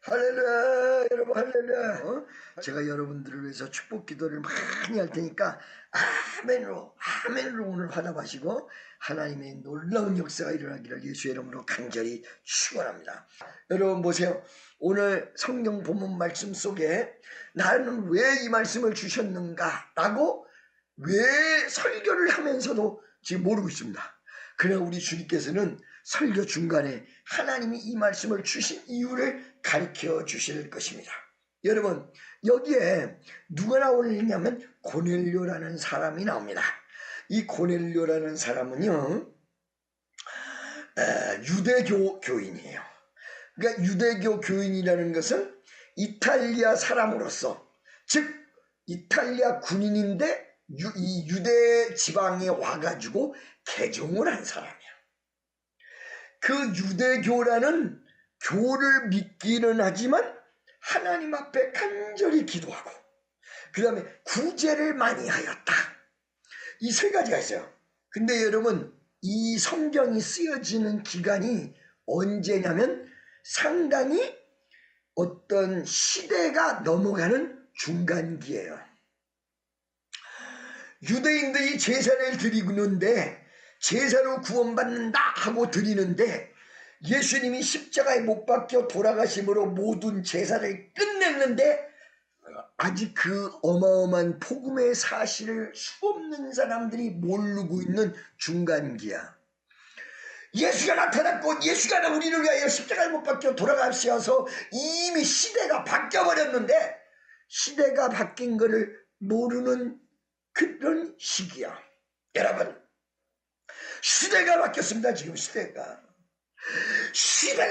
할렐루야, 여러분, 할렐루야. 제가 여러분들을 위해서 축복 기도를 많이 할 테니까 아멘으로 오늘 화답하시고 하나님의 놀라운 역사가 일어나기를 예수의 이름으로 간절히 축원합니다. 여러분 보세요. 오늘 성경 본문 말씀 속에 나는 왜 이 말씀을 주셨는가 라고 왜 설교를 하면서도 지금 모르고 있습니다. 그러나 우리 주님께서는 설교 중간에 하나님이 이 말씀을 주신 이유를 가르쳐 주실 것입니다. 여러분, 여기에 누가 나오느냐면 고넬료라는 사람이 나옵니다. 이 고넬료라는 사람은요, 유대교 교인이에요. 그러니까 유대교 교인이라는 것은 이탈리아 사람으로서, 즉 이탈리아 군인인데 이 유대 지방에 와가지고 개종을 한 사람이야. 그 유대교라는 교를 믿기는 하지만 하나님 앞에 간절히 기도하고 그 다음에 구제를 많이 하였다. 이 세 가지가 있어요. 근데 여러분, 이 성경이 쓰여지는 기간이 언제냐면 상당히 어떤 시대가 넘어가는 중간기예요. 유대인들이 제사를 드리는데 제사로 구원받는다 하고 드리는데 예수님이 십자가에 못 박혀 돌아가심으로 모든 제사를 끝냈는데 아직 그 어마어마한 복음의 사실을 수없는 사람들이 모르고 있는 중간기야. 예수가 나타났고 예수가 우리를 위하여 십자가에 못 박혀 돌아가셔서 이미 시대가 바뀌어버렸는데 시대가 바뀐 것을 모르는 그런 시기야. 여러분, 시대가 바뀌었습니다. 지금 시대가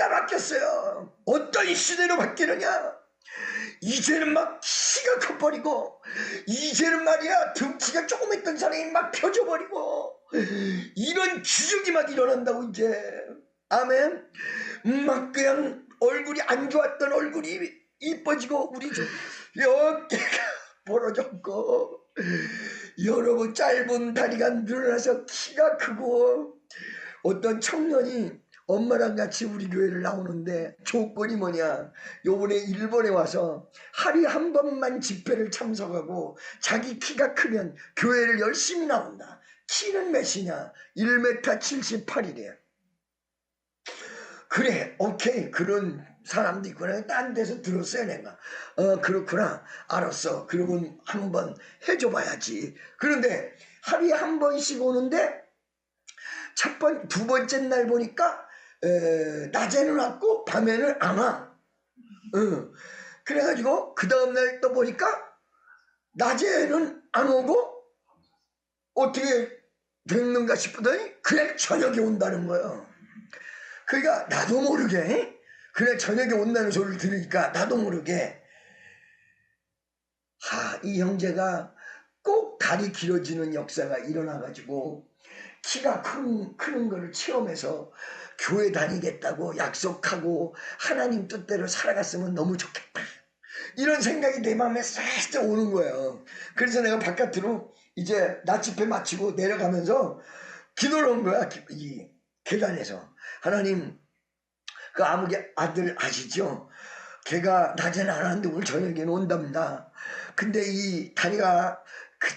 바뀌었어요. 어떤 시대로 바뀌느냐? 이제는 막 키가 커버리고 이제는 말이야 등치가 조금 있던 사람이 막 펴져버리고 이런 기적이 막 일어난다고 이제. 아멘. 막 그냥 얼굴이 안 좋았던 얼굴이 이뻐지고 우리 어깨가 벌어졌고 여러분 짧은 다리가 늘어나서 키가 크고 어떤 청년이 엄마랑 같이 우리 교회를 나오는데 조건이 뭐냐, 요번에 일본에 와서 하루에 한 번만 집회를 참석하고 자기 키가 크면 교회를 열심히 나온다. 키는 몇이냐? 1m 78이래. 그래, 오케이, 그런 사람도 있구나. 딴 데서 들었어요 내가. 그렇구나, 알았어, 그러면 한번 해줘봐야지. 그런데 하루에 한 번씩 오는데 두 번째 날 보니까 낮에는 왔고 밤에는 안 와. 그래가지고 그 다음날 또 보니까 낮에는 안 오고 어떻게 됐는가 싶더니 그냥 저녁에 온다는 거예요. 그러니까 나도 모르게 그냥 저녁에 온다는 소리를 들으니까 나도 모르게 이 형제가 꼭 다리 길어지는 역사가 일어나가지고 키가 크는 걸 체험해서 교회 다니겠다고 약속하고 하나님 뜻대로 살아갔으면 너무 좋겠다, 이런 생각이 내 마음에 살짝 오는 거예요. 그래서 내가 바깥으로 이제 낮 집회 마치고 내려가면서 기도를 한 거야. 이 계단에서. 하나님, 그 아무개 아들 아시죠? 걔가 낮에는 안 하는데 오늘 저녁에는 온답니다. 근데 이 다리가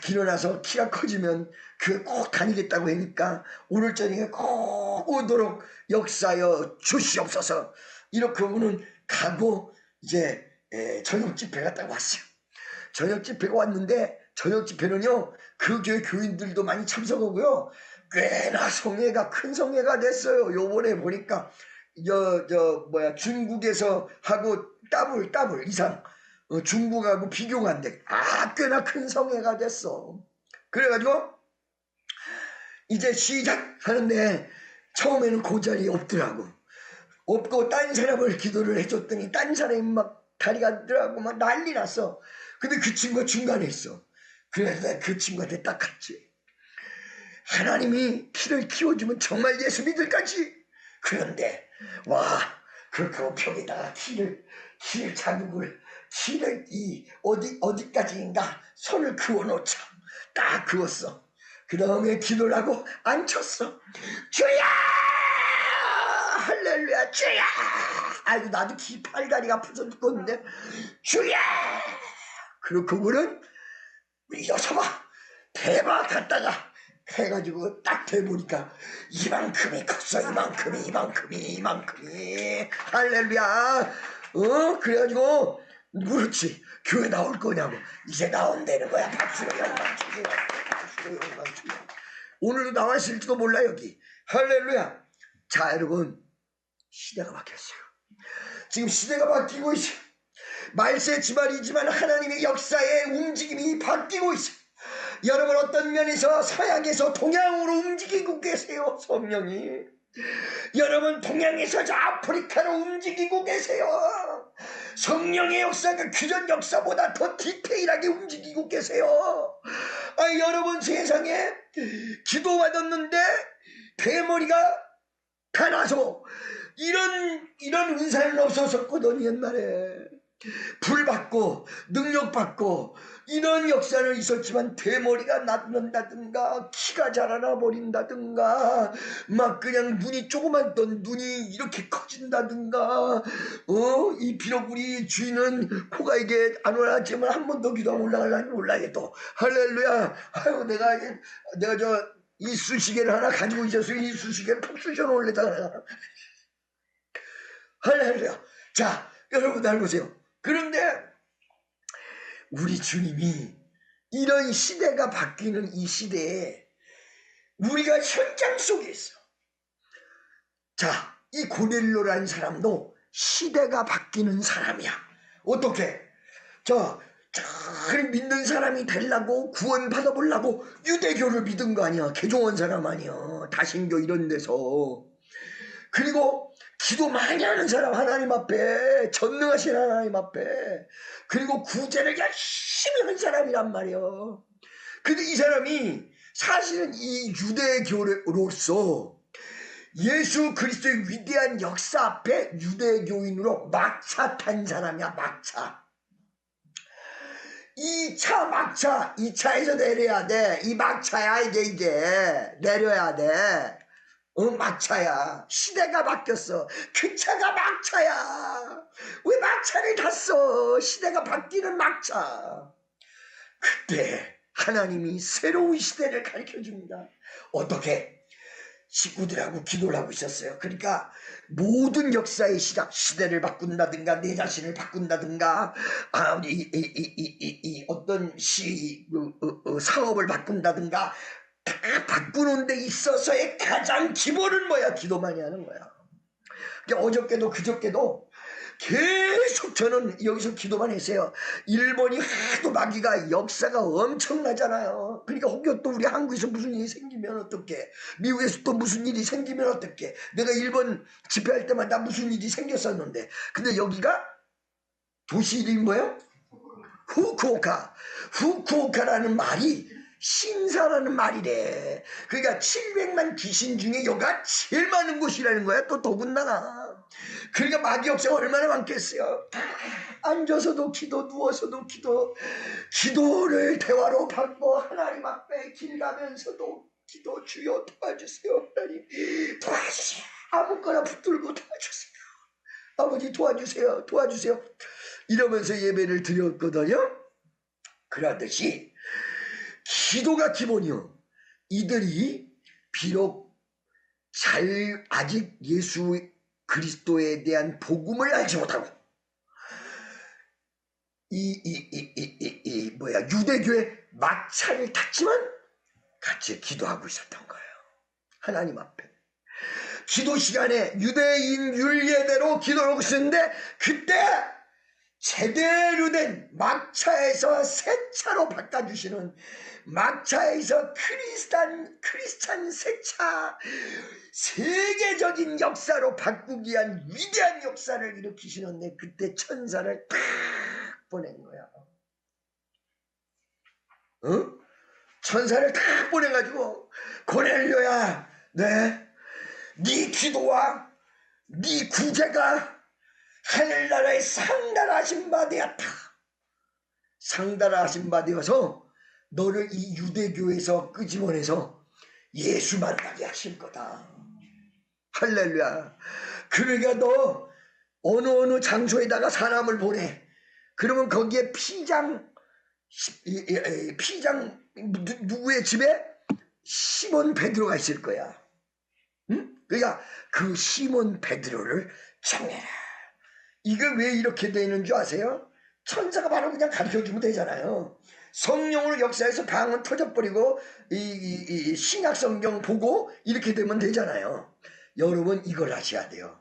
길어나서 키가 커지면 교회 꼭 다니겠다고 하니까 오늘 저녁에 꼭 오도록 역사여 주시옵소서. 이렇게 오늘 가고 이제 저녁 집회가 딱 왔어요. 저녁 집회가 왔는데 저녁 집회는요 그 교회 교인들도 많이 참석하고요 꽤나 큰 성회가 됐어요. 요번에 보니까 중국에서 하고 더블 이상 중국하고 비교가 안 돼. 꽤나 큰 성회가 됐어. 그래가지고 이제 시작하는데 처음에는 그 자리에 없더라고. 없고 딴 사람을 기도를 해줬더니 딴 사람이 막 다리가 들어가고 막 난리 났어. 근데 그 친구가 중간에 있어. 그래서 내가 그 친구한테 딱 갔지. 하나님이 키를 키워주면 정말 예수 믿을까지. 그런데 와, 그렇게 벽에다가 키를 자국을 키를 어디까지인가 손을 그어놓자. 딱 그었어. 그 다음에 기도를 하고 앉혔어. 주야, 할렐루야 주야. 아이고 나도 팔다리가 아파서 죽겠는데 주야. 그리고 그분은 우리 여서봐 대박 갔다가 해가지고 딱 대보니까 이만큼이 컸어. 이만큼이 할렐루야. 그래가지고 그렇지 교회 나올 거냐고. 이제 나온다는 거야. 박수로 영광 주세요. 오늘도 나왔을지도 몰라 여기. 할렐루야. 자 여러분 시대가 바뀌었어요. 지금 시대가 바뀌고 있어요. 말세 지발이지만 하나님의 역사의 움직임이 바뀌고 있어요. 여러분 어떤 면에서 서양에서 동양으로 움직이고 계세요. 성령이 여러분 동양에서 저 아프리카로 움직이고 계세요. 성령의 역사가 규전 역사보다 더 디테일하게 움직이고 계세요. 여러분 세상에 기도받았는데 대머리가 다 나서 이런 은사는 없었거든. 옛날에 불 받고 능력 받고 이런 역사는 있었지만 대머리가 낫는다든가 키가 자라나 버린다든가 막 그냥 눈이 조그맣던 눈이 이렇게 커진다든가 이 비록 우리 주인은 코가 이게 안 올라갔지만 한 번 더 기도하면 올라갈라니 올라가겠다. 할렐루야. 아유 내가 저 이쑤시개를 하나 가지고 있었어요. 이쑤시개를 푹 쑤셔 놓으려다가 할렐루야. 자 여러분 날 보세요. 그런데 우리 주님이 이런 시대가 바뀌는 이 시대에 우리가 현장 속에 있어. 자, 이 고넬료라는 사람도 시대가 바뀌는 사람이야. 어떻게? 잘 믿는 사람이 되려고 구원 받아보려고 유대교를 믿은 거 아니야. 개종한 사람 아니야. 다신교 이런 데서. 그리고 기도 많이 하는 사람 하나님 앞에 전능하신 하나님 앞에 그리고 구제를 열심히 한 사람이란 말이야. 근데 이 사람이 사실은 이 유대교로서 예수 그리스도의 위대한 역사 앞에 유대교인으로 막차 탄 사람이야. 막차. 2차 막차. 2차에서 내려야 돼. 이 막차야 이제 내려야 돼. 막차야. 시대가 바뀌었어. 그 차가 막차야. 왜 막차를 탔어? 시대가 바뀌는 막차. 그때 하나님이 새로운 시대를 가르쳐줍니다. 어떻게? 식구들하고 기도를 하고 있었어요. 그러니까 모든 역사의 시작, 시대를 바꾼다든가 내 자신을 바꾼다든가 어떤 사업을 바꾼다든가 다 바꾸는 데 있어서의 가장 기본은 뭐야? 기도 많이 하는 거야. 어저께도 그저께도 계속 저는 여기서 기도만 했어요. 일본이 하도 마귀가 역사가 엄청나잖아요. 그러니까 혹여 또 우리 한국에서 무슨 일이 생기면 어떡해. 미국에서 또 무슨 일이 생기면 어떡해. 내가 일본 집회할 때마다 무슨 일이 생겼었는데 근데 여기가 도시 이름이 뭐예요? 후쿠오카라는 말이 신사라는 말이래. 그러니까 700만 귀신 중에 여기가 제일 많은 곳이라는 거야. 또 더군다나. 그러니까 마귀 역사가 얼마나 많겠어요. 앉아서도 기도, 누워서도 기도, 기도를 대화로 받고 하나님 앞에 길 가면서도 기도. 주여 도와주세요. 하나님 도와주세요. 아무거나 붙들고 도와주세요. 아버지 도와주세요. 이러면서 예배를 드렸거든요. 그러듯이 기도가 기본이요. 이들이 비록 아직 예수 그리스도에 대한 복음을 알지 못하고 유대교의 막차를 탔지만 같이 기도하고 있었던 거예요. 하나님 앞에. 기도 시간에 유대인 율례대로 기도를 하고 있었는데 그때 제대로 된 막차에서 새 차로 바꿔주시는 막차에서 크리스찬 새차 세계적인 역사로 바꾸기 위한 위대한 역사를 일으키시는데 그때 천사를 탁 보낸 거야. 천사를 탁 보내가지고 고넬료야, 네 기도와 네 구제가 하늘나라에 상달하신 바 되었다. 상달하신 바 되어서 너를 이 유대교에서 끄집어내서 예수 만나게 하실 거다. 할렐루야. 그러니까 너 어느 장소에다가 사람을 보내. 그러면 거기에 피장 누구의 집에 시몬 베드로가 있을 거야. 응? 그러니까 그 시몬 베드로를 정해라. 이게 왜 이렇게 되는 줄 아세요? 천사가 바로 그냥 가르쳐주면 되잖아요. 성령으로 역사해서 방언 터져버리고 이 신약 성경 보고 이렇게 되면 되잖아요. 여러분 이걸 하셔야 돼요.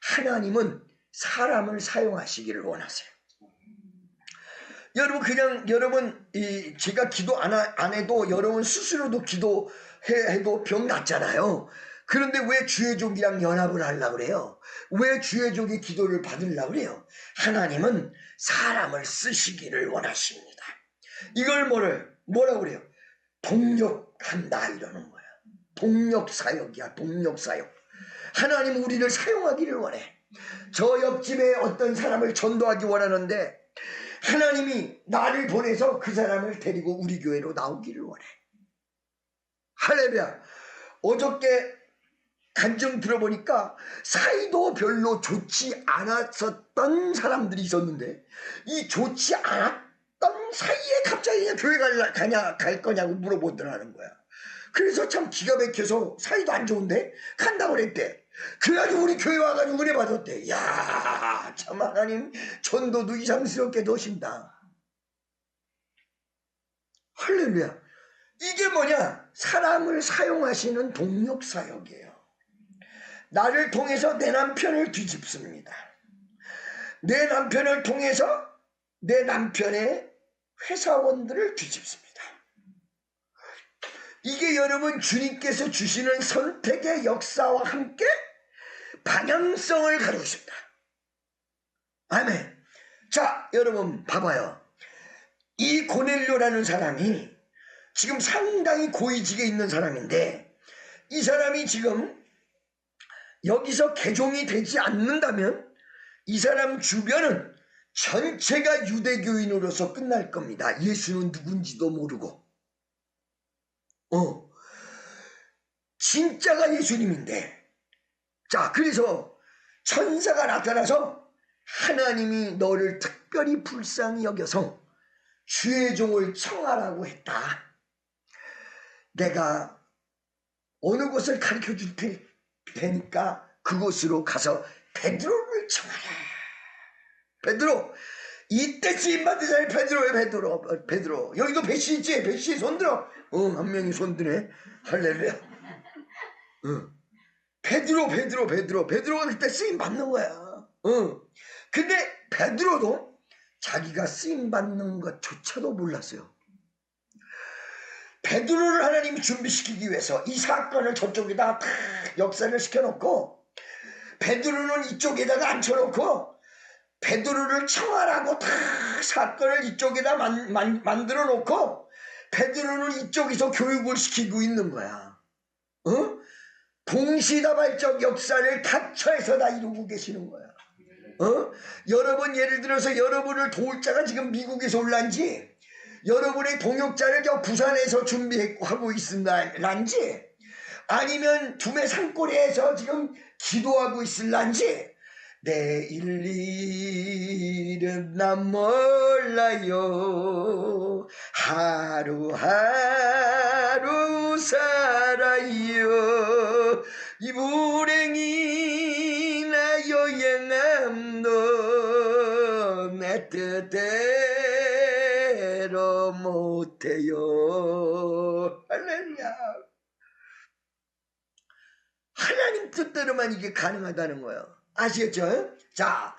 하나님은 사람을 사용하시기를 원하세요. 여러분 그냥 여러분 제가 기도 안 해도 여러분 스스로도 기도해도 병 낫잖아요. 그런데 왜 주의족이랑 연합을 하려고 그래요? 왜 주의족이 기도를 받으려고 그래요? 하나님은 사람을 쓰시기를 원하십니다. 이걸 뭐라고 그래요? 동력한다 이러는 거야. 동력사역이야. 동력사역. 하나님 우리를 사용하기를 원해. 저 옆집에 어떤 사람을 전도하기 원하는데 하나님이 나를 보내서 그 사람을 데리고 우리 교회로 나오기를 원해. 할렐루야. 어저께 간증 들어보니까 사이도 별로 좋지 않았었던 사람들이 있었는데 이 좋지 않았던 사이에 갑자기 교회 갈 거냐고 물어보더라는 거야. 그래서 참 기가 막혀서 사이도 안 좋은데 간다고 그랬대. 그래가지고 우리 교회 와가지고 은혜 받았대. 야, 참 하나님 전도도 이상스럽게 넣으신다. 할렐루야. 이게 뭐냐? 사람을 사용하시는 동력사역이에요. 나를 통해서 내 남편을 뒤집습니다. 내 남편을 통해서 내 남편의 회사원들을 뒤집습니다. 이게 여러분 주님께서 주시는 선택의 역사와 함께 방향성을 가지고 있습니다. 아멘. 자, 여러분 봐봐요. 이 고넬료라는 사람이 지금 상당히 고위직에 있는 사람인데 이 사람이 지금 여기서 개종이 되지 않는다면 이 사람 주변은 전체가 유대교인으로서 끝날 겁니다. 예수는 누군지도 모르고. 진짜가 예수님인데. 자, 그래서 천사가 나타나서 하나님이 너를 특별히 불쌍히 여겨서 주의 종을 청하라고 했다. 내가 어느 곳을 가르쳐 줄 테니까 그곳으로 가서 베드로를 청하라. 베드로, 이때 지인받은 사람이 베드로예요. 베드로. 여기도 배씨 있지? 배씨 손들어. 한 명이 손드네. 할렐루야. 베드로가 그때 쓰임 받는 거야. 근데 베드로도 자기가 쓰임 받는 것조차도 몰랐어요. 베드로를 하나님이 준비시키기 위해서 이 사건을 저쪽에다 다 역사를 시켜놓고 베드로는 이쪽에다가 앉혀놓고 베드로를 청하라고 다 사건을 이쪽에다 만들어 놓고 베드로는 이쪽에서 교육을 시키고 있는 거야. 동시다발적 역사를 닥쳐서 다 이루고 계시는 거야. 여러분 예를 들어서 여러분을 도울 자가 지금 미국에서 올란지 여러분의 동역자를 저 부산에서 준비하고 있을란지 아니면 두메 산골에서 지금 기도하고 있을란지 내일 일은 난 몰라요. 하루하루 살아요. 이 불행이나 여행함도 내 뜻대로 못해요. 할렐루야. 하나님 뜻대로만 이게 가능하다는 거예요. 아시겠죠? 자,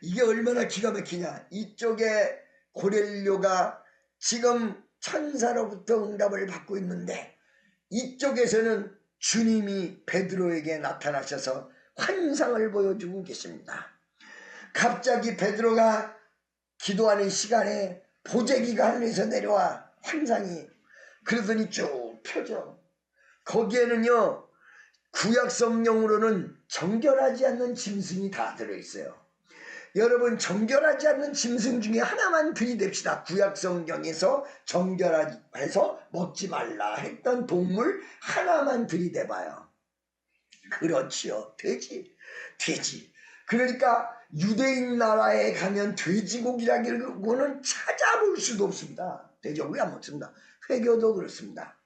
이게 얼마나 기가 막히냐. 이쪽에 고넬료가 지금 천사로부터 응답을 받고 있는데 이쪽에서는 주님이 베드로에게 나타나셔서 환상을 보여주고 계십니다. 갑자기 베드로가 기도하는 시간에 보재기가 하늘에서 내려와 환상이 그러더니 쭉 펴져. 거기에는요 구약 성령으로는 정결하지 않는 짐승이 다 들어있어요. 여러분 정결하지 않는 짐승 중에 하나만 들이댑시다. 구약 성경에서 정결해서 먹지 말라 했던 동물 하나만 들이대봐요. 그렇지요. 돼지. 돼지. 그러니까 유대인 나라에 가면 돼지고기라고는 찾아볼 수도 없습니다. 돼지고기 안 먹습니다. 회교도 그렇습니다.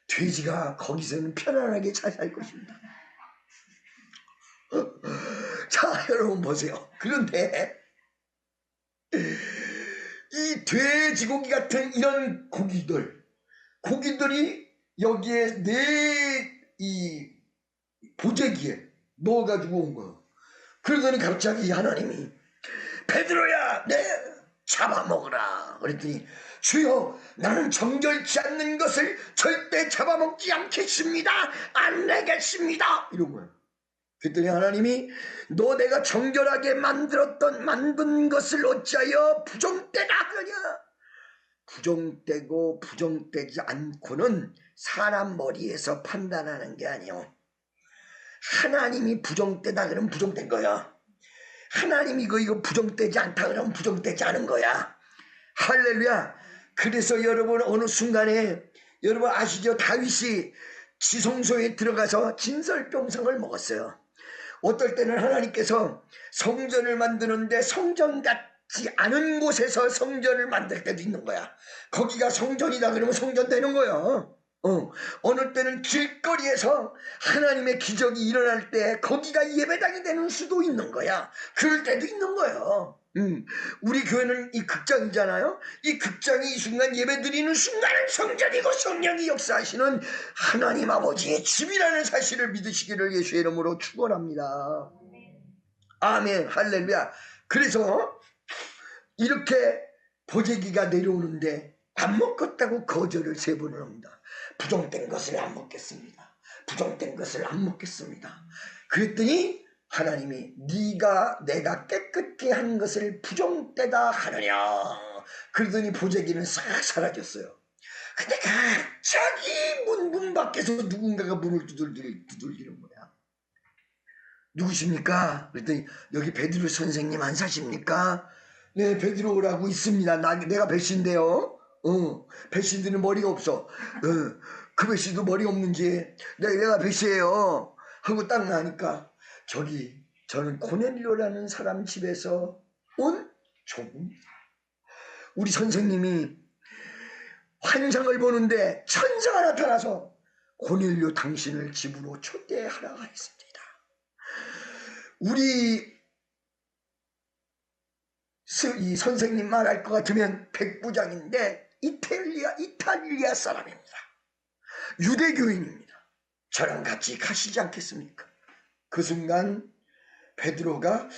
돼지가 거기서는 편안하게 잘 살 것입니다. 자, 여러분 보세요. 그런데 이 돼지고기 같은 이런 고기들이 여기에 이 보재기에 넣어가지고 온 거예요. 그러더니 갑자기 하나님이 베드로야, 잡아먹으라. 그랬더니 주여, 나는 정결치 않는 것을 절대 잡아먹지 않겠습니다. 안 내겠습니다. 이런 거예요. 그랬더니 하나님이 너 내가 정결하게 만든 것을 어찌하여 부정되다 하느냐. 부정되고 부정되지 않고는 사람 머리에서 판단하는 게 아니요. 하나님이 부정되다 그러면 부정된 거야. 하나님이 이거 부정되지 않다 그러면 부정되지 않은 거야. 할렐루야. 그래서 여러분 어느 순간에 여러분 아시죠? 다윗이 지성소에 들어가서 진설병성을 먹었어요. 어떨 때는 하나님께서 성전을 만드는데 성전 같지 않은 곳에서 성전을 만들 때도 있는 거야. 거기가 성전이다 그러면 성전 되는 거야. 어느 때는 길거리에서 하나님의 기적이 일어날 때 거기가 예배당이 되는 수도 있는 거야. 그럴 때도 있는 거예요. 우리 교회는 이 극장이잖아요. 이 극장이 이 순간 예배 드리는 순간은 성전이고 성령이 역사하시는 하나님 아버지의 집이라는 사실을 믿으시기를 예수의 이름으로 축원합니다. 아멘. 할렐루야. 그래서 이렇게 보재기가 내려오는데 안 먹겠다고 거절을 3번을 합니다. 부정된 것을 안 먹겠습니다. 부정된 것을 안 먹겠습니다. 그랬더니 하나님이 네가 내가 깨끗게 한 것을 부정되다 하느냐. 그러더니 보재기는 싹 사라졌어요. 근데 갑자기 문 밖에서 누군가가 문을 두들기는 거야. 누구십니까? 그랬더니 여기 베드로 선생님 안 사십니까? 네, 베드로라고 있습니다. 내가 배신인데요. 배신들은 머리가 없어. 그 배신도 머리 없는지 내가 배신해요 하고 딱 나니까 저는 고넬료라는 사람 집에서 온 종입니다. 우리 선생님이 환상을 보는데 천사가 나타나서 고넬료 당신을 집으로 초대하라 했습니다. 우리 이 선생님 말할 것 같으면 백부장인데 이탈리아 사람입니다. 유대교인입니다. 저랑 같이 가시지 않겠습니까? 그 순간 베드로가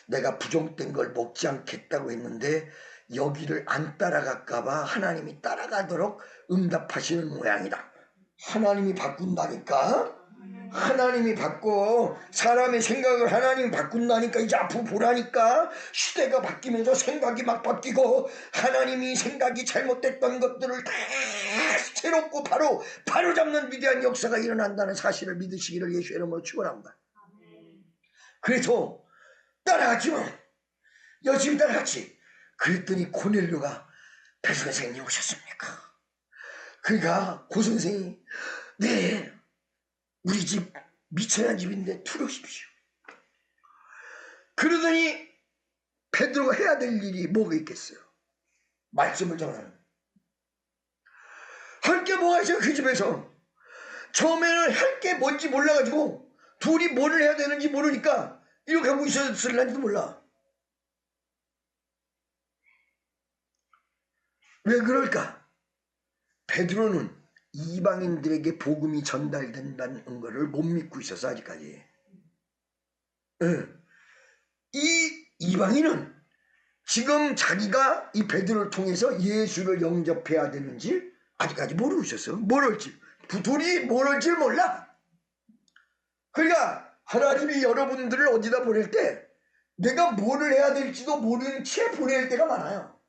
내가 부정된 걸 먹지 않겠다고 했는데 여기를 안 따라갈까봐 하나님이 따라가도록 응답하시는 모양이다. 하나님이 바꾼다니까. 하나님이 바꿔. 사람의 생각을 하나님이 바꾼다니까. 이제 앞으로 보라니까. 시대가 바뀌면서 생각이 막 바뀌고 하나님이 생각이 잘못됐던 것들을 다 새롭고 바로 잡는 위대한 역사가 일어난다는 사실을 믿으시기를 예수의 이름으로 축원합니다. 그래서 따라하지 마. 열심히 따라하지. 그랬더니 고넬료가 배 선생님 오셨습니까? 그러니까 고 선생이 네, 우리 집 미천한 집인데 들어오십시오. 그러더니 베드로가 해야 될 일이 뭐가 있겠어요? 말씀을 전하는. 할 게 뭐가 있어요? 그 집에서 처음에는 할 게 뭔지 몰라가지고 둘이 뭐를 해야 되는지 모르니까 이렇게 하고 있었을는지도 몰라. 왜 그럴까? 베드로는 이방인들에게 복음이 전달된다는 것을 못 믿고 있었어 아직까지. 이 이방인은 지금 자기가 이 베드로를 통해서 예수를 영접해야 되는지 아직까지 모르고 있었어. 뭘 할지. 둘이 뭘 할지 몰라. 그러니까 하나님이 여러분들을 어디다 보낼 때 내가 뭐를 해야 될지도 모르는 채 보낼 때가 많아요.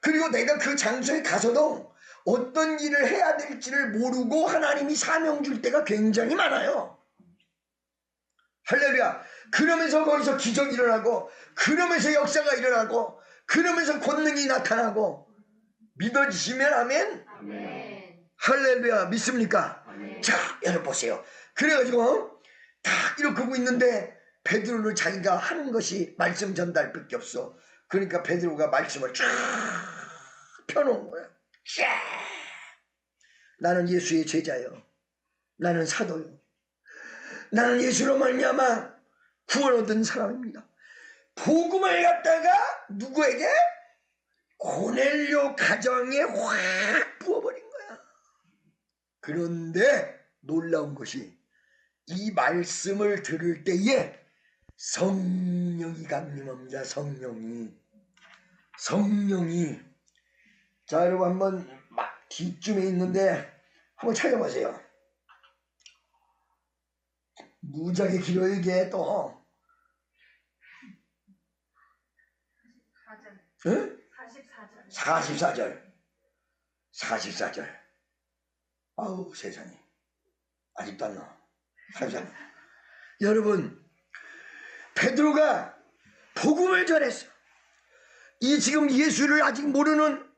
그리고 내가 그 장소에 가서도 어떤 일을 해야 될지를 모르고 하나님이 사명 줄 때가 굉장히 많아요. 할렐루야. 그러면서 거기서 기적이 일어나고 그러면서 역사가 일어나고 그러면서 권능이 나타나고 믿어지시면 아멘? 아멘. 할렐루야. 믿습니까? 아멘. 자, 여러분 보세요. 그래가지고 딱 이렇게 하고 있는데 베드로는 자기가 하는 것이 말씀 전달밖에 없어. 그러니까 베드로가 말씀을 쫙 펴놓은 거야. 쫙. 나는 예수의 제자요. 나는 사도요. 나는 예수로 말미암아 구원 얻은 사람입니다. 복음을 갖다가 누구에게? 고넬료 가정에 확 부어버린 거야. 그런데 놀라운 것이 이 말씀을 들을 때에 성령이 강림합니다. 성령이. 자, 여러분 한번 막 뒤쯤에 있는데 한번 찾아보세요. 무지하게 길어요 이게 또. 44절. 응? 44절. 아우 세상에. 아직도 안 나와. 44절. 여러분 베드로가 복음을 전했어. 이 지금 예수를 아직 모르는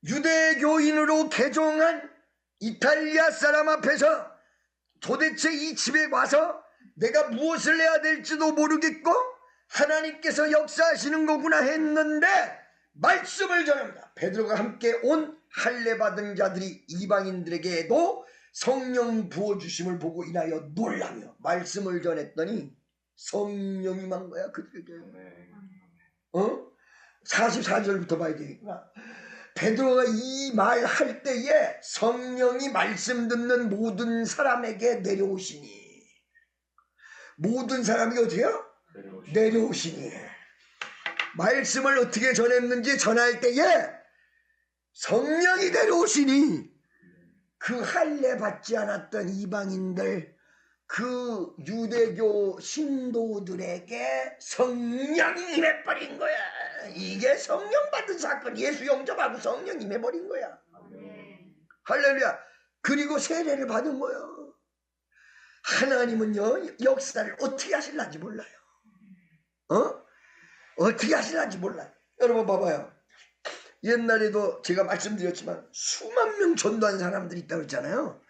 유대교인으로 개종한 이탈리아 사람 앞에서 도대체 이 집에 와서 내가 무엇을 해야 될지도 모르겠고 하나님께서 역사하시는 거구나 했는데 말씀을 전합니다. 베드로가 함께 온 할례 받은 자들이 이방인들에게도 성령 부어주심을 보고 인하여 놀라며 말씀을 전했더니 성령이 만 거야 그들에게. 44절부터 봐야 되겠구나. 베드로가 이 말 할 때에 성령이 말씀 듣는 모든 사람에게 내려오시니. 모든 사람이 어디요? 내려오시니. 말씀을 어떻게 전했는지 전할 때에 성령이 내려오시니 그 할례 받지 않았던 이방인들, 그 유대교 신도들에게 성령이 임해버린 거야. 이게 성령 받은 사건. 예수 영접하고 성령 임해버린 거야. 할렐루야. 그리고 세례를 받은 거예요. 하나님은요 역사를 어떻게 하실는지 몰라요. 어떻게 하실는지 몰라요. 여러분 봐봐요. 옛날에도 제가 말씀드렸지만 수만 명 전도한 사람들이 있다고 했잖아요.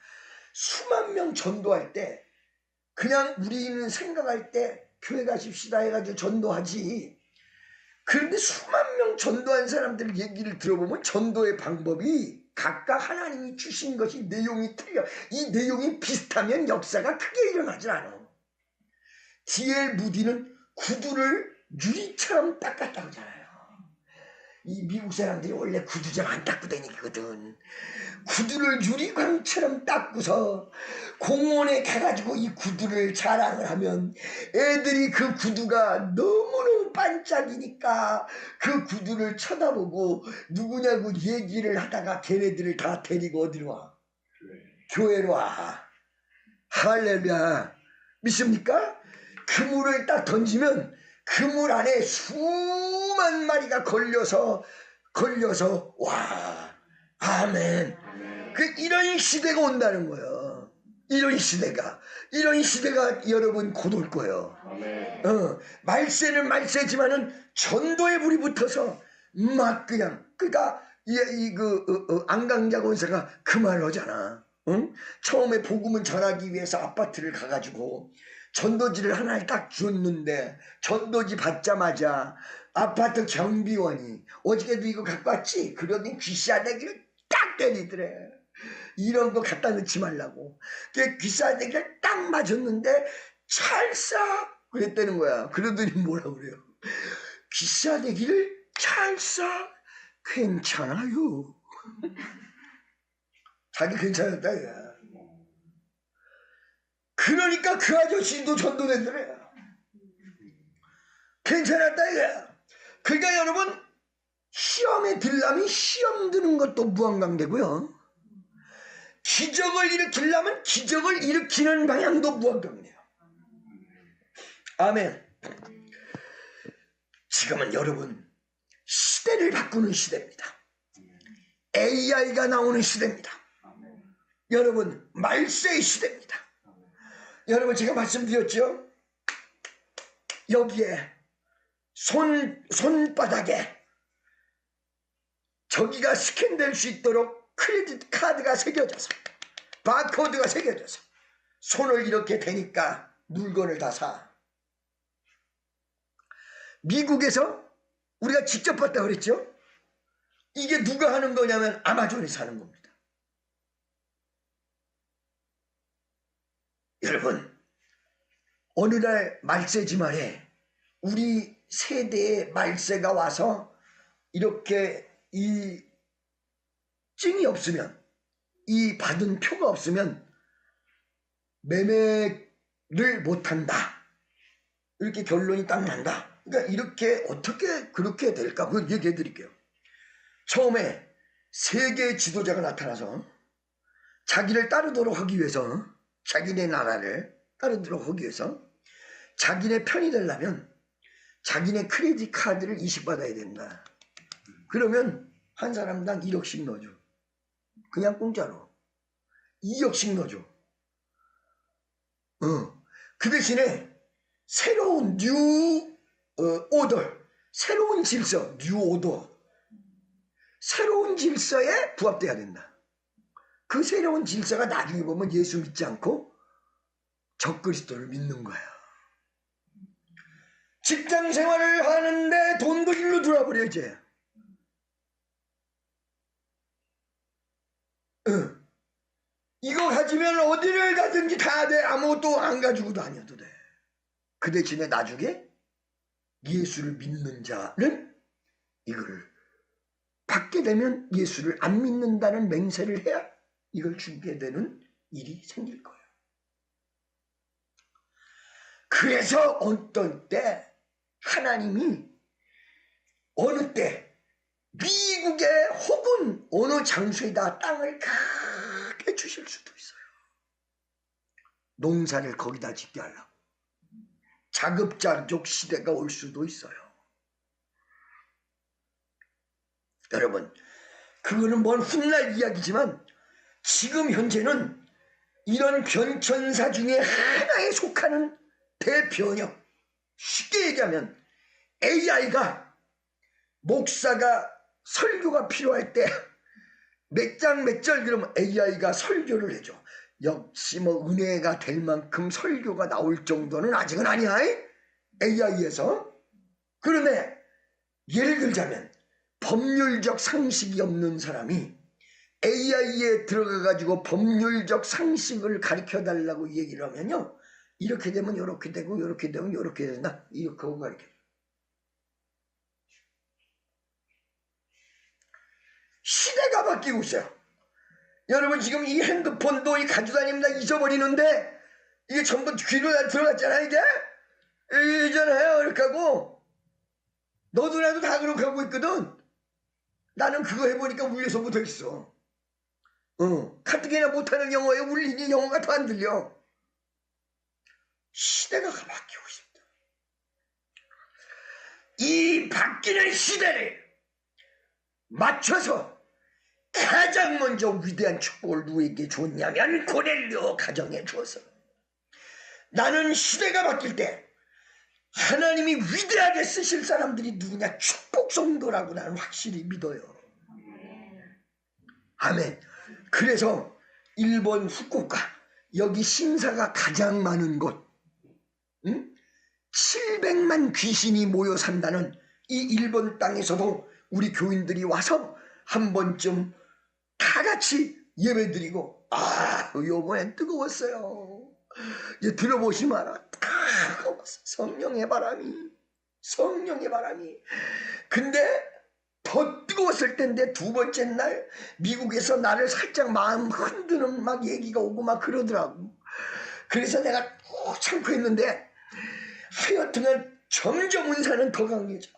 수만 명 전도할 때 그냥 우리는 생각할 때 교회 가십시다 해가지고 전도하지. 그런데 수만 명 전도한 사람들 얘기를 들어보면 전도의 방법이 각각 하나님이 주신 것이 내용이 틀려. 이 내용이 비슷하면 역사가 크게 일어나질 않아. D.L. 무디는 구두를 유리처럼 닦았다고 하잖아요. 이 미국 사람들이 원래 구두 잘 안 닦고 다니거든. 구두를 유리광처럼 닦고서 공원에 가가지고 이 구두를 자랑을 하면 애들이 그 구두가 너무너무 반짝이니까 그 구두를 쳐다보고 누구냐고 얘기를 하다가 걔네들을 다 데리고 어디로 와? 교회로 와. 할렐루야. 믿습니까? 그물을 딱 던지면 그물 안에 수만 마리가 걸려서 와. 아멘. 이런 시대가 온다는 거예요. 이런 시대가 여러분 곧 올 거예요. 말세는 말세지만은 전도에 불이 붙어서 막 그러니까 안강자 권사가 그 말을 하잖아. 응? 처음에 복음을 전하기 위해서 아파트를 가가지고 전도지를 하나를 딱 줬는데 전도지 받자마자 아파트 경비원이 어저께도 이거 갖고 왔지? 그러더니 귀싸대기를 딱 때리더래. 이런 거 갖다 넣지 말라고. 귀싸대기를 딱 맞았는데 찰싹 그랬다는 거야. 그러더니 뭐라 그래요? 귀싸대기를 찰싹 괜찮아요. 자기 괜찮았다 이거야. 그러니까 그 아저씨도 전도되더래. 괜찮았다 이거야. 그러니까 여러분 시험에 들려면 시험 드는 것도 무한강되고요. 기적을 일으키려면 기적을 일으키는 방향도 무한강돼요. 아멘. 지금은 여러분 시대를 바꾸는 시대입니다. AI가 나오는 시대입니다. 여러분 말세의 시대입니다. 여러분 제가 말씀드렸죠? 여기에 손바닥에 저기가 스캔될 수 있도록 크레딧 카드가 새겨져서 바코드가 새겨져서 손을 이렇게 대니까 물건을 다 사. 미국에서 우리가 직접 봤다 그랬죠? 이게 누가 하는 거냐면 아마존에서 하는 겁니다. 여러분, 어느 날 말세지 말에 우리 세대에 말세가 와서 이렇게 이 증이 없으면, 이 받은 표가 없으면 매매를 못한다. 이렇게 결론이 딱 난다. 그러니까 이렇게 어떻게 그렇게 될까? 그걸 얘기해 드릴게요. 처음에 세계 지도자가 나타나서 자기를 따르도록 하기 위해서, 자기네 나라를 따르도록 하기 위해서 자기네 편이 되려면 자기네 크레딧 카드를 이식받아야 된다. 그러면 한 사람당 1억씩 넣어줘. 그냥 공짜로 2억씩 넣어줘. 그 대신에 새로운 뉴 오더, 새로운 질서, 뉴 오더, 새로운 질서에 부합돼야 된다. 그 새로운 질서가 나중에 보면 예수 믿지 않고 적그리스도를 믿는 거야. 직장 생활을 하는데 돈도 일로 돌아버려야지. 이거 가지면 어디를 가든지 다 돼. 아무것도 안 가지고 다녀도 돼. 그 대신에 나중에 예수를 믿는 자는 이걸 받게 되면 예수를 안 믿는다는 맹세를 해야 이걸 주게 되는 일이 생길 거예요. 그래서 어떤 때 하나님이 어느 때 미국에 혹은 어느 장소에다 땅을 크게 주실 수도 있어요. 농사를 거기다 짓게 하려고. 자급자족 시대가 올 수도 있어요. 여러분, 그거는 뭔 훗날 이야기지만 지금 현재는 이런 변천사 중에 하나에 속하는 대변형. 쉽게 얘기하면 AI가 목사가 설교가 필요할 때 몇 장 몇 절 그러면 AI가 설교를 해줘. 역시 뭐 은혜가 될 만큼 설교가 나올 정도는 아직은 아니야. AI에서. 그런데 예를 들자면 법률적 상식이 없는 사람이 AI에 들어가가지고 법률적 상식을 가르쳐달라고 얘기를 하면요. 이렇게 되면 이렇게 되고 이렇게 되면 이렇게 된다. 이렇게 하고 가르쳐요. 시대가 바뀌고 있어요. 여러분 지금 이 핸드폰도 이 가져다니면 다 잊어버리는데 이게 전부 귀로 다 들어갔잖아. 이게 이잖아요. 이렇게 하고 너도 나도 다 그렇게 하고 있거든. 나는 그거 해보니까 울려서 못하겠어. 가뜩이나 못하는 영어에 울리니 영어가 더 안 들려. 시대가 바뀌고 있습니다. 이 바뀌는 시대를 맞춰서 가장 먼저 위대한 축복을 누구에게 줬냐면 고넬료 가정에 주어서. 나는 시대가 바뀔 때 하나님이 위대하게 쓰실 사람들이 누구냐? 축복 성도라고 나는 확실히 믿어요. 아멘. 그래서 일본 후쿠오카 여기 신사가 가장 많은 곳, 700만 귀신이 모여 산다는 이 일본 땅에서도 우리 교인들이 와서 한 번쯤 다 같이 예배드리고, 요번엔 뜨거웠어요. 이제 들어보시면 뜨거웠어요. 성령의 바람이. 근데 더 뜨거웠을 텐데 두 번째 날 미국에서 나를 살짝 마음 흔드는 막 얘기가 오고 막 그러더라고. 그래서 내가 꼭 참고 있는데 하여튼은 점점 은사는 더 강해져.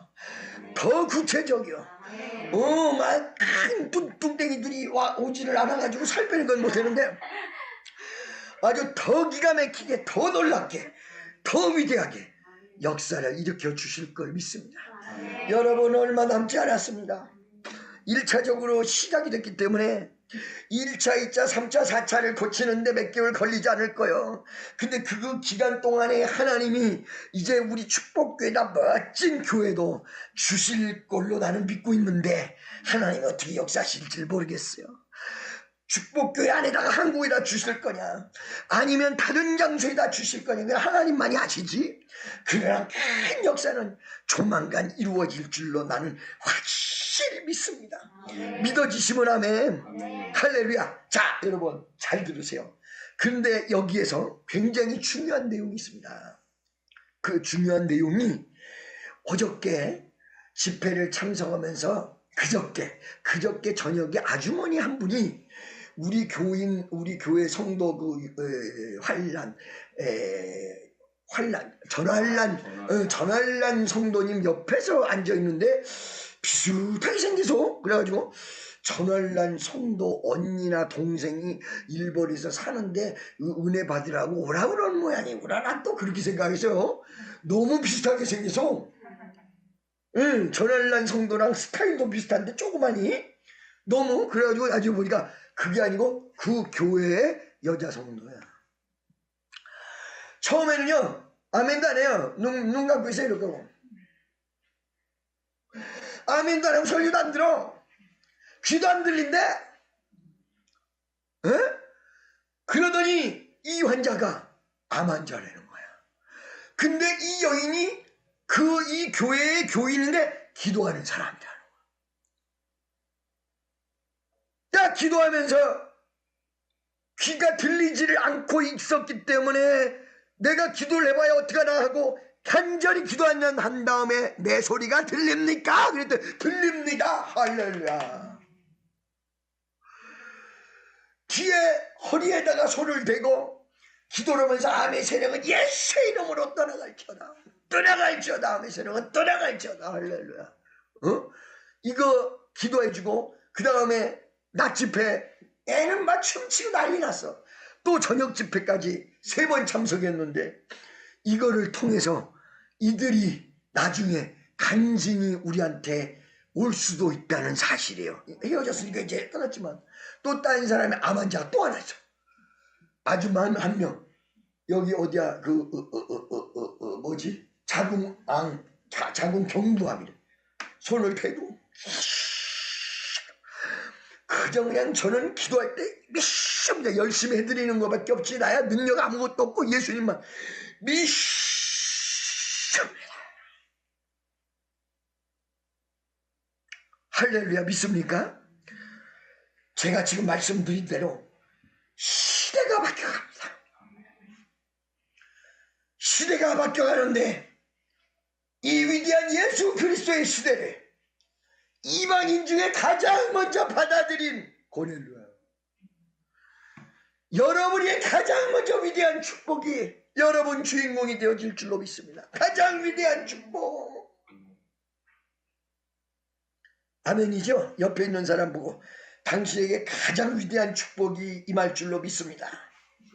더 구체적이요. 막 큰 뚱땡이들이 오지를 않아가지고 살 빼는 건 못하는데 아주 더 기가 막히게, 더 놀랍게, 더 위대하게 역사를 일으켜 주실 걸 믿습니다. 여러분 얼마 남지 않았습니다. 1차적으로 시작이 됐기 때문에 1차, 2차, 3차, 4차를 고치는데 몇 개월 걸리지 않을 거예요. 근데 그 기간 동안에 하나님이 이제 우리 축복교회다 멋진 교회도 주실 걸로 나는 믿고 있는데 하나님 어떻게 역사하실지 모르겠어요. 축복교회 안에다가 한국에다 주실 거냐, 아니면 다른 장소에다 주실 거냐, 그건 하나님만이 아시지. 그러나 큰 역사는 조만간 이루어질 줄로 나는 확실히 믿습니다. 믿어지시면 아멘. 할렐루야. 자, 여러분 잘 들으세요. 그런데 여기에서 굉장히 중요한 내용이 있습니다. 그 중요한 내용이 어저께 집회를 참석하면서 그저께 저녁에 아주머니 한 분이 우리 교회 성도 전환란 성도님 옆에서 앉아 있는데 비슷하게 생겨서, 그래가지고 전환란 성도 언니나 동생이 일본에서 사는데 은혜 받으라고 오라 그러는 모양이구나. 난 또 그렇게 생각했어요. 너무 비슷하게 생겨서. 전환란 성도랑 스타일도 비슷한데 조그마니 너무, 그래가지고 나중에 보니까 그게 아니고 그 교회의 여자 성도야. 처음에는요 아멘도 안 해요. 눈 감고 있어요. 이러고 아멘도 안 하고 설교도 안 들어. 귀도 안 들린대. 에? 그러더니 이 환자가 암 환자라는 거야. 근데 이 여인이 이 교회의 교인인데 기도하는 사람이라는 거야. 야, 기도하면서 귀가 들리지를 않고 있었기 때문에 내가 기도를 해봐야 어떡하나 하고 간절히 한 다음에 내 소리가 들립니까? 그랬더니 들립니다. 할렐루야. 뒤에 허리에다가 손을 대고 기도를 하면서 암의 세력은 예수의 이름으로 떠나갈지어다. 암의 세력은 떠나갈지어다. 할렐루야. 이거 기도해주고 그 다음에 낮 집회 애는 막 춤추고 난리 났어. 또 저녁 집회까지 3번 참석했는데 이거를 통해서 이들이 나중에 간증이 우리한테 올 수도 있다는 사실이에요. 헤어졌으니까 이제 떠났지만 또 다른 사람의 암 환자가 또 하나 있어. 아줌마 한 명. 여기 어디야 뭐지? 자궁 경부암이래. 손을 대고 그저 그냥 저는 기도할 때 미션입니다. 열심히 해드리는 것밖에 없지. 나야 능력 아무것도 없고 예수님만 미션입니다. 할렐루야. 믿습니까? 제가 지금 말씀드린 대로 시대가 바뀌어갑니다. 시대가 바뀌어가는데 이 위대한 예수 그리스도의 시대를 이방인 중에 가장 먼저 받아들인 고넬루야. 여러분이 가장 먼저 위대한 축복이 여러분 주인공이 되어질 줄로 믿습니다. 가장 위대한 축복. 아멘이죠? 옆에 있는 사람 보고 당신에게 가장 위대한 축복이 임할 줄로 믿습니다.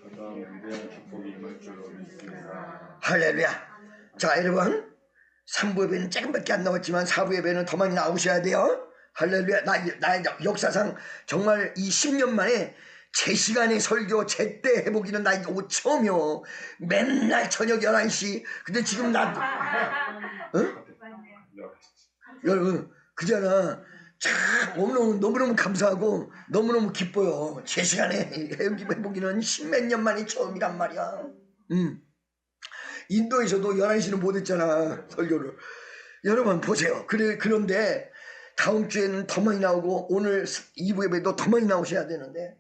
가장 위대한 축복이 임할 줄로 믿습니다. 할렐루야. 자, 여러분 3부 예배는 조금밖에 안 나왔지만 4부 예배는 더 많이 나오셔야 돼요. 할렐루야. 나 역사상 정말 이 10년 만에 제 시간에 설교 제때 해보기는 나 이거 처음이요. 맨날 저녁 11시. 근데 지금 여러분 그잖아. 참 너무너무 감사하고 너무너무 기뻐요. 제 시간에 해보기는 10몇 년 만에 처음이란 말이야. 인도에서도 11시는 못했잖아 설교를. 여러분 보세요. 그런데 다음 주에는 더 많이 나오고 오늘 2부 예배도 더 많이 나오셔야 되는데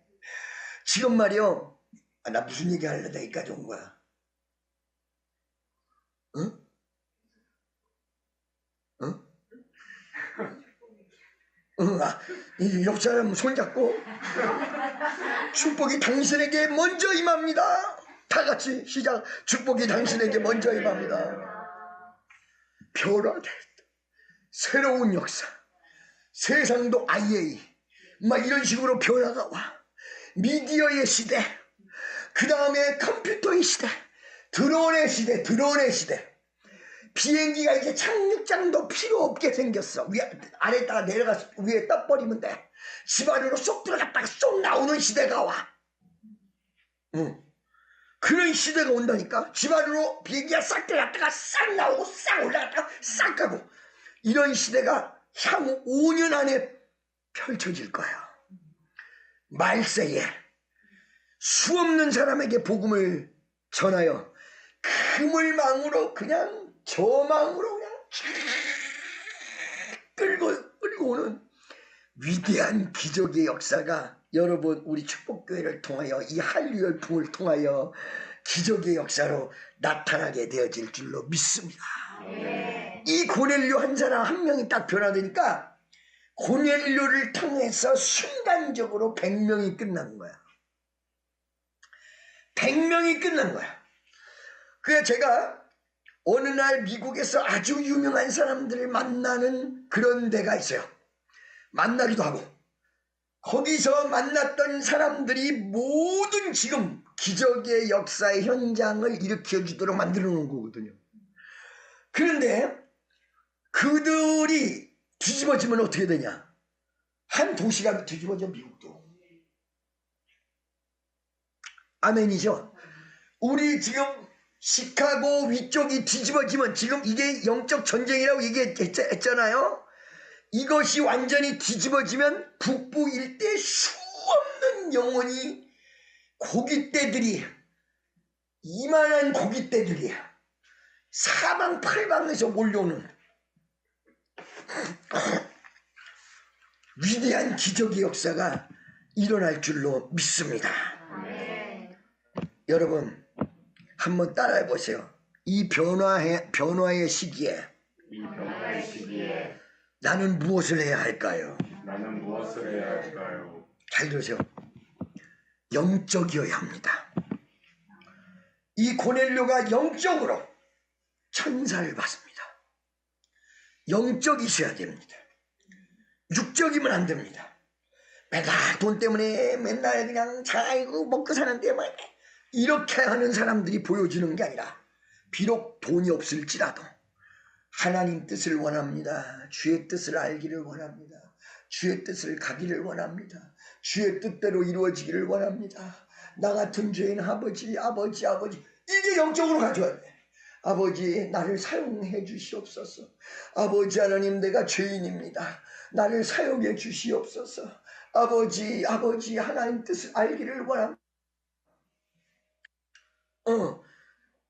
지금 말이요. 나 무슨 얘기 하려다 여기까지 온 거야. 응? 옆 사람 손잡고 축복이 당신에게 먼저 임합니다. 다 같이 시작. 축복이 당신에게 먼저 임합니다. 변화됐다. 새로운 역사. 세상도 IA 막 이런 식으로 변화가 와. 미디어의 시대, 그 다음에 컴퓨터의 시대, 드론의 시대. 비행기가 이제 착륙장도 필요 없게 생겼어. 아래다가 내려가서 위에 떠버리면 돼. 집 안으로 쏙 들어갔다가 쏙 나오는 시대가 와. 그런 시대가 온다니까. 집 안으로 비행기가 싹 들어갔다가 싹 나오고 싹 올라갔다가 싹 가고. 이런 시대가 향후 5년 안에 펼쳐질 거야. 말세에 수없는 사람에게 복음을 전하여 그물망으로 그냥 저망으로 그냥 끌고 오는 위대한 기적의 역사가 여러분 우리 축복교회를 통하여 이 한류 열풍을 통하여 기적의 역사로 나타나게 되어질 줄로 믿습니다. 이 고넬료 한 사람 한 명이 딱 변화되니까 고넬료를 통해서 순간적으로 100명이 끝난 거야. 100명이 끝난 거야. 그래서 제가 어느 날 미국에서 아주 유명한 사람들을 만나는 그런 데가 있어요. 만나기도 하고 거기서 만났던 사람들이 모든 지금 기적의 역사의 현장을 일으켜주도록 만들어 놓은 거거든요. 그런데 그들이 뒤집어지면 어떻게 되냐? 한 도시가 뒤집어져. 미국도. 아멘이죠. 우리 지금 시카고 위쪽이 뒤집어지면 지금 이게 영적 전쟁이라고 얘기했잖아요. 이것이 완전히 뒤집어지면 북부 일대 수없는 영혼이 고깃대들이 이만한 고깃대들이 사방팔방에서 몰려오는 위대한 기적의 역사가 일어날 줄로 믿습니다. 여러분 한번 따라해 보세요. 이 변화의 시기에 나는 무엇을 해야 할까요? 나는 무엇을 해야 할까요? 잘 들으세요. 영적이어야 합니다. 이 고넬료가 영적으로 천사를 받습니다. 영적이셔야 됩니다. 육적이면 안 됩니다. 내가 돈 때문에 맨날 그냥 자이고 먹고 사는데 뭐 이렇게 하는 사람들이 보여주는 게 아니라 비록 돈이 없을지라도 하나님 뜻을 원합니다. 주의 뜻을 알기를 원합니다. 주의 뜻을 가기를 원합니다. 주의 뜻대로 이루어지기를 원합니다. 나 같은 죄인 아버지 이게 영적으로 가져야 돼. 아버지 나를 사용해 주시옵소서. 아버지 하나님 내가 죄인입니다. 나를 사용해 주시옵소서. 아버지 하나님 뜻을 알기를 원합니다.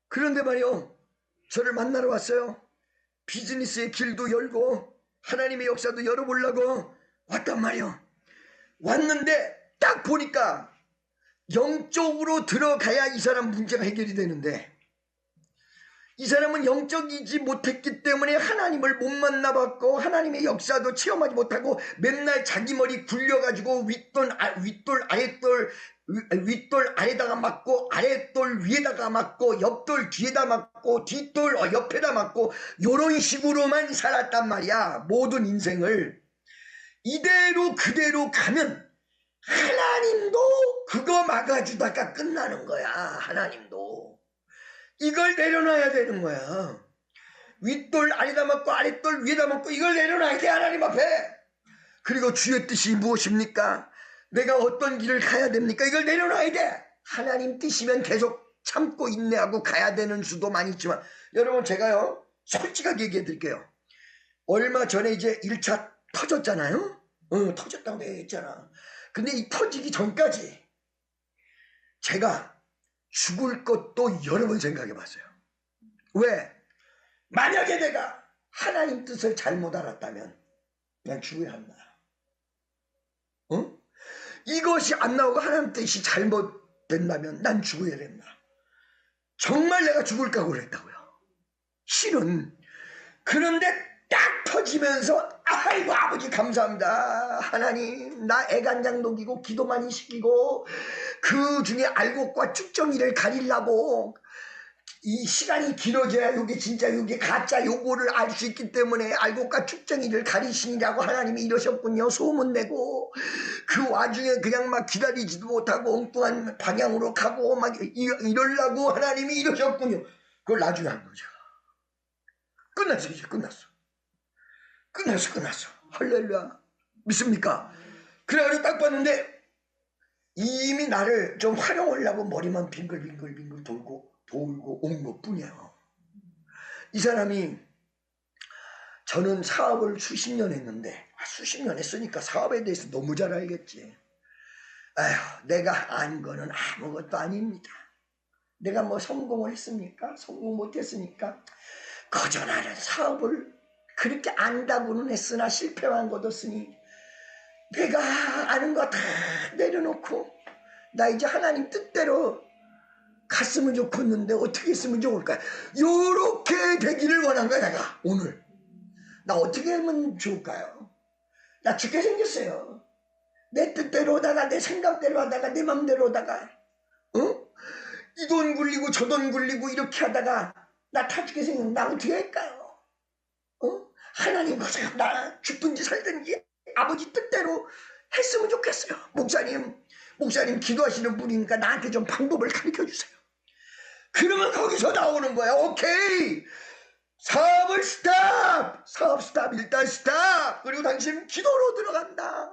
그런데 말이요. 저를 만나러 왔어요. 비즈니스의 길도 열고 하나님의 역사도 열어보려고 왔단 말이요. 왔는데 딱 보니까 영적으로 들어가야 이 사람 문제가 해결이 되는데 이 사람은 영적이지 못했기 때문에 하나님을 못 만나봤고 하나님의 역사도 체험하지 못하고 맨날 자기 머리 굴려가지고 윗돌 아래다가 맞고 아랫돌 위에다가 맞고 옆돌 뒤에다 맞고 뒷돌 옆에다 맞고 요런 식으로만 살았단 말이야. 모든 인생을. 이대로 그대로 가면 하나님도 그거 막아주다가 끝나는 거야. 하나님도 이걸 내려놔야 되는 거야. 윗돌 아래다 맞고 아랫돌 위에다 맞고 이걸 내려놔야 돼. 하나님 앞에. 그리고 주의 뜻이 무엇입니까? 내가 어떤 길을 가야 됩니까? 이걸 내려놔야 돼. 하나님 뜻이면 계속 참고 인내하고 가야 되는 수도 많이 있지만 여러분 제가요 솔직하게 얘기해 드릴게요. 얼마 전에 이제 1차 터졌잖아요. 터졌다고 내가 했잖아. 근데 이 터지기 전까지 제가 죽을 것도 여러 번 생각해 봤어요. 왜? 만약에 내가 하나님 뜻을 잘못 알았다면 난 죽어야 한다. 이것이 안 나오고 하나님 뜻이 잘못된다면 난 죽어야 된다. 정말 내가 죽을 각오를 했다고요. 실은. 그런데 딱 터지면서 아이고 아버지 감사합니다. 하나님 나 애간장 녹이고 기도 많이 시키고 그 중에 알곡과 축정이를 가리려고 이 시간이 길어져야 요게 진짜 요게 가짜 요거를 알 수 있기 때문에 알곡과 축정이를 가리시니라고 하나님이 이러셨군요. 소문내고 그 와중에 그냥 막 기다리지도 못하고 엉뚱한 방향으로 가고 막 이러려고 하나님이 이러셨군요. 그걸 나중에 한 거죠. 끝났어. 이제 끝났어. 할렐루야. 믿습니까? 그래가지고 딱 봤는데 이미 나를 좀 활용하려고 머리만 빙글빙글 돌고 온 것뿐이에요. 이 사람이 저는 사업을 수십 년 했는데 수십 년 했으니까 사업에 대해서 너무 잘 알겠지. 아휴, 내가 안 거는 아무것도 아닙니다. 내가 뭐 성공을 했습니까? 성공 못했으니까 거절하는 사업을 그렇게 안다고는 했으나 실패한 것도 쓰니 내가 아는 거 다 내려놓고 나 이제 하나님 뜻대로 갔으면 좋겠는데 어떻게 했으면 좋을까? 요렇게 되기를 원한 거야. 내가 오늘 나 어떻게 하면 좋을까요? 나 죽게 생겼어요. 내 뜻대로 하다가 내 생각대로 하다가 내 맘대로 하다가 이 돈 굴리고 저 돈 굴리고 이렇게 하다가 나 다 죽게 생겼는데 나 어떻게 할까요? 하나님 보세요. 나 죽든지 살든지 아버지 뜻대로 했으면 좋겠어요. 목사님 기도하시는 분이니까 나한테 좀 방법을 가르쳐 주세요. 그러면 거기서 나오는 거야. 오케이, 사업을 스탑, 사업 스탑, 일단 스탑. 그리고 당신 기도로 들어간다.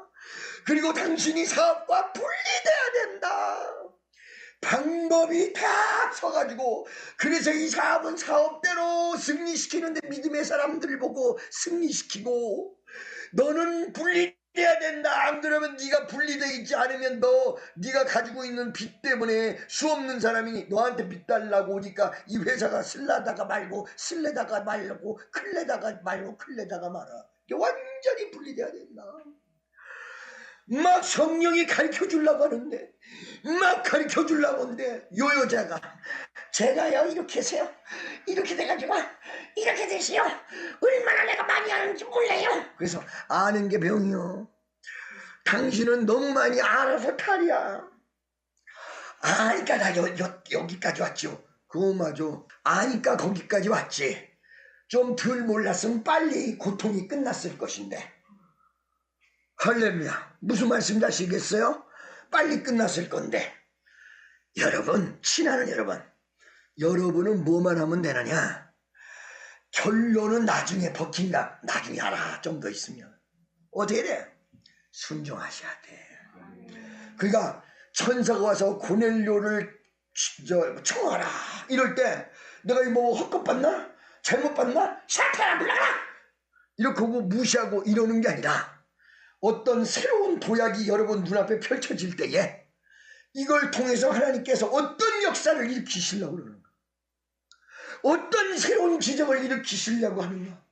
그리고 당신이 사업과 분리돼야 된다. 방법이 다 서가지고, 그래서 이 사업은 사업대로 승리시키는데 믿음의 사람들을 보고 승리시키고, 너는 분리돼야 된다. 안 그러면 네가 분리돼 있지 않으면 네가 가지고 있는 빚 때문에 수없는 사람이 너한테 빚 달라고 오니까 이 회사가 쓸려다가 말고 쓸려다가 말고 클래다가 말고 클래다가 말아. 이게 완전히 분리돼야 된다. 막 성령이 가르쳐 주려고 하는데, 막 가르쳐 주려고 하는데, 요 여자가 제가요 이렇게 해서요, 이렇게 돼가지고 이렇게 되시요, 얼마나 내가 많이 하는지 몰라요. 그래서 아는 게 병이요. 당신은 너무 많이 알아서 탈이야. 아니까 나 여기까지 왔죠. 그거 맞아. 아니까 거기까지 왔지. 좀 덜 몰랐으면 빨리 고통이 끝났을 것인데. 할렐루야. 무슨 말씀인지 아시겠어요? 빨리 끝났을 건데. 여러분, 친하는 여러분은 뭐만 하면 되느냐? 결론은 나중에 버킹감, 나중에 하나 좀 더 있으면 어떻게 돼? 순종하셔야 돼. 그러니까 천사가 와서 고넬료를 청하라 이럴 때 내가 뭐 헛것 봤나? 잘못 봤나? 샤파라 불러라! 이렇게 하고 무시하고 이러는 게 아니라, 어떤 새로운 도약이 여러분 눈앞에 펼쳐질 때에 이걸 통해서 하나님께서 어떤 역사를 일으키시려고 그러는가, 어떤 새로운 기적을 일으키시려고 하는가,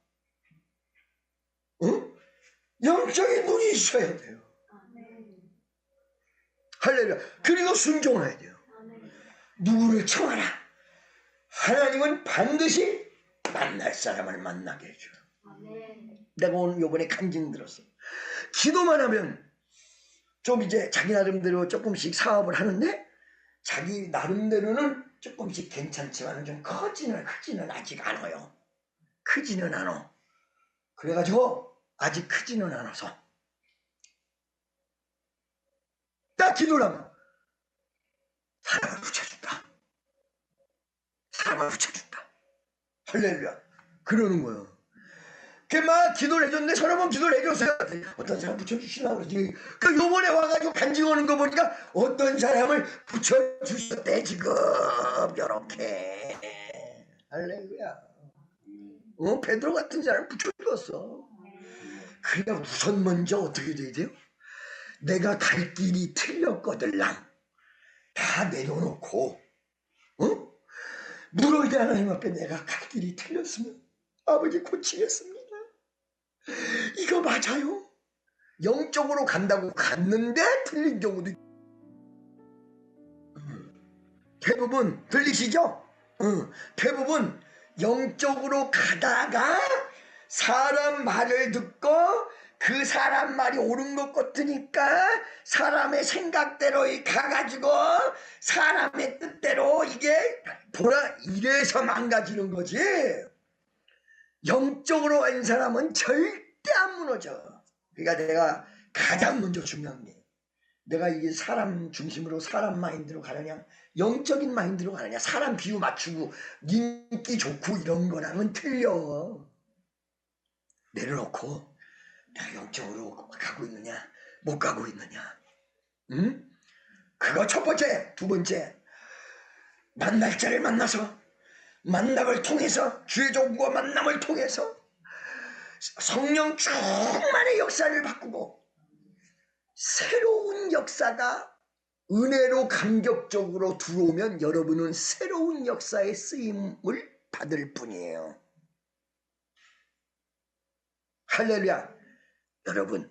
영적인 눈이 있어야 돼요. 할렐루야. 그리고 순종해야 돼요. 누구를 청하라. 하나님은 반드시 만날 사람을 만나게 해줘요. 내가 오늘 요번에 간증 들었어. 기도만 하면 좀 이제 자기 나름대로 조금씩 사업을 하는데, 자기 나름대로는 조금씩 괜찮지만 좀 크지는 아직 않아요. 크지는 않아. 그래가지고 아직 크지는 않아서 딱 기도를 하면 사람을 붙여준다. 사람을 붙여준다. 할렐루야. 그러는 거예요. 막 기도를 해줬는데 서너 번 기도를 해줬어요. 어떤 사람 붙여주시려고 그러지. 그 요번에 와가지고 간증 오는 거 보니까 어떤 사람을 붙여주셨대 지금. 요렇게. 할렐루야. 베드로 같은 사람 붙여줬어. 그러니까 우선 먼저 어떻게 돼야 돼요? 내가 갈 길이 틀렸거들랑 다 내려놓고, 물을 대 하나님 앞에 내가 갈 길이 틀렸으면 아버지 고치겠습니다. 이거 맞아요? 영적으로 간다고 갔는데 틀린 경우도 대부분 들리시죠? 대부분 영적으로 가다가 사람 말을 듣고 그 사람 말이 옳은 것 같으니까 사람의 생각대로 가가지고 사람의 뜻대로 이게 이래서 망가지는 거지. 영적으로 간 사람은 절대 안 무너져. 그러니까 내가 가장 먼저 중요한 게, 내가 이게 사람 중심으로 사람 마인드로 가느냐, 영적인 마인드로 가느냐, 사람 비유 맞추고 인기 좋고 이런 거랑은 틀려. 내려놓고 내가 영적으로 가고 있느냐 못 가고 있느냐, 그거 첫 번째. 두 번째, 만날 자를 만나서 만남을 통해서, 주의 종과 만남을 통해서 성령 충만의 역사를 바꾸고 새로운 역사가 은혜로 감격적으로 들어오면 여러분은 새로운 역사의 쓰임을 받을 뿐이에요. 할렐루야. 여러분,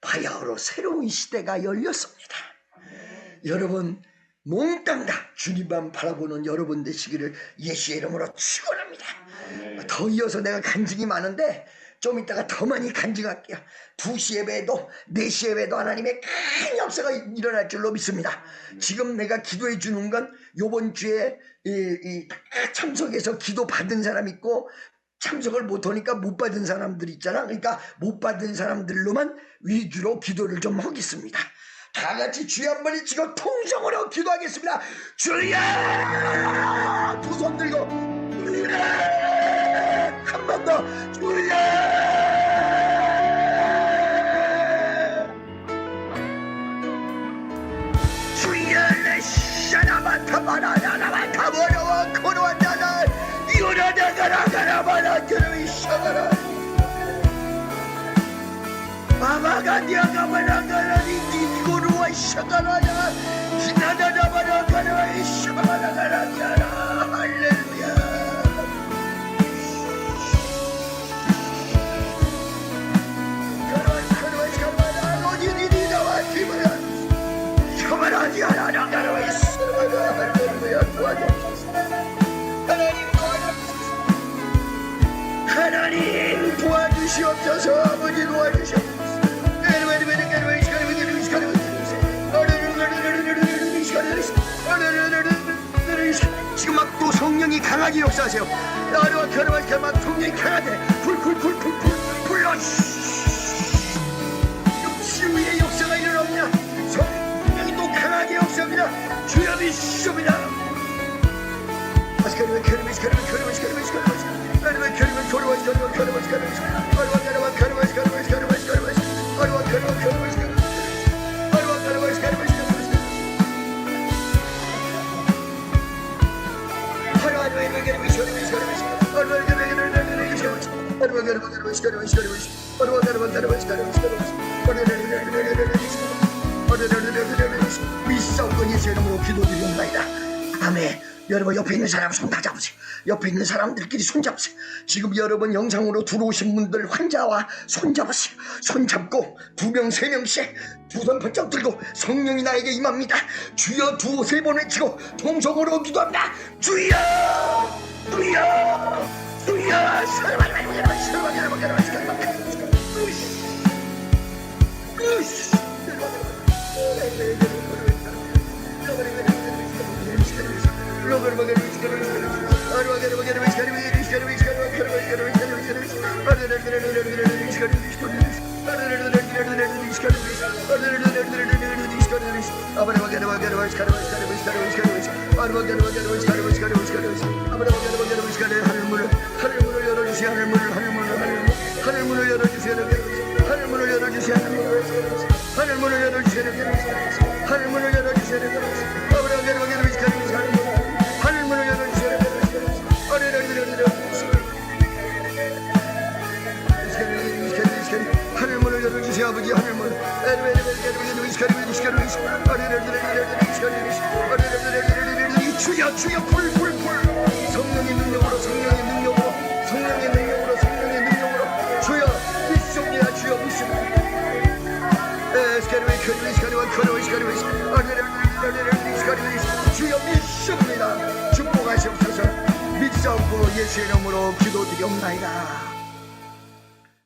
바야흐로 새로운 시대가 열렸습니다. 여러분 몽땅 다 주님만 바라보는 여러분 되시기를 예수의 이름으로 축원합니다. 더 이어서 내가 간증이 많은데 좀 이따가 더 많이 간증할게요. 2시 예배에도 4시 예배에도 하나님의 큰 역사가 일어날 줄로 믿습니다. 지금 내가 기도해 주는 건 요번 주에 다 참석해서 기도 받은 사람 있고 참석을 못하니까 못 받은 사람들 있잖아. 그러니까 못 받은 사람들로만 위주로 기도를 좀 하겠습니다. 다 같이 주여 한 번 치고 통성으로 기도하겠습니다. 주여! 두 손 들고 주여! 한 번 더 주여! 주여 내 샤라바타바라라바타버려와 코로안다나 이오라다가라가라바라 그놈이 샤가라 마마가디아가바라가라니 니고루와 샤가라야 기나다다바라가라이 샤가라가라야라 할렐루야. 가라가라가라가라 어디니니나와 기브라 샤가라디아라가라이 샤가라가라야 도와주옵소서. 하나님 도와주시옵소서. 아버지 도와주시옵소서. 지금 막 또 성령이 강하게 역사하세요. 나와 결혼할 막 성령이 강하게 불불불불불 불러 치유의 역사가 일어납니다. 성령이 또 강하게 역사합니다. 주여 믿습니다. 미사오건 예수의 이름으로 기도드리옵나이다. 아멘. 여러분 옆에 있는 사람 손 다 잡으세요. 옆에 있는 사람들끼리 손 잡으세요. 지금 여러분 영상으로 들어오신 분들 환자와 손 잡으세요. 손 잡고 2명 3명씩 두 손 번쩍 들고 성령이 나에게 임합니다. 주여 2-3번 외치고 통성으로 기도합니다. 주여 주여 주여 하늘문을 열어주세요. 하늘문을 열어주세요. 하늘문을 열어주세요. 하늘문을 열어주세요. 하늘문을 열어주세요. 하늘문을 열어주세요. 아버지 하늘문. 주여 주여 불불불 성령의 능력으로 성령의 능력으로 성령의 능력으로 성령의 능력으로 주여 믿습니다. 주여 믿습니다. 주여 믿습니다. 축복하시옵소서. 믿사옵고 예수의 이름으로 기도드리옵나이다.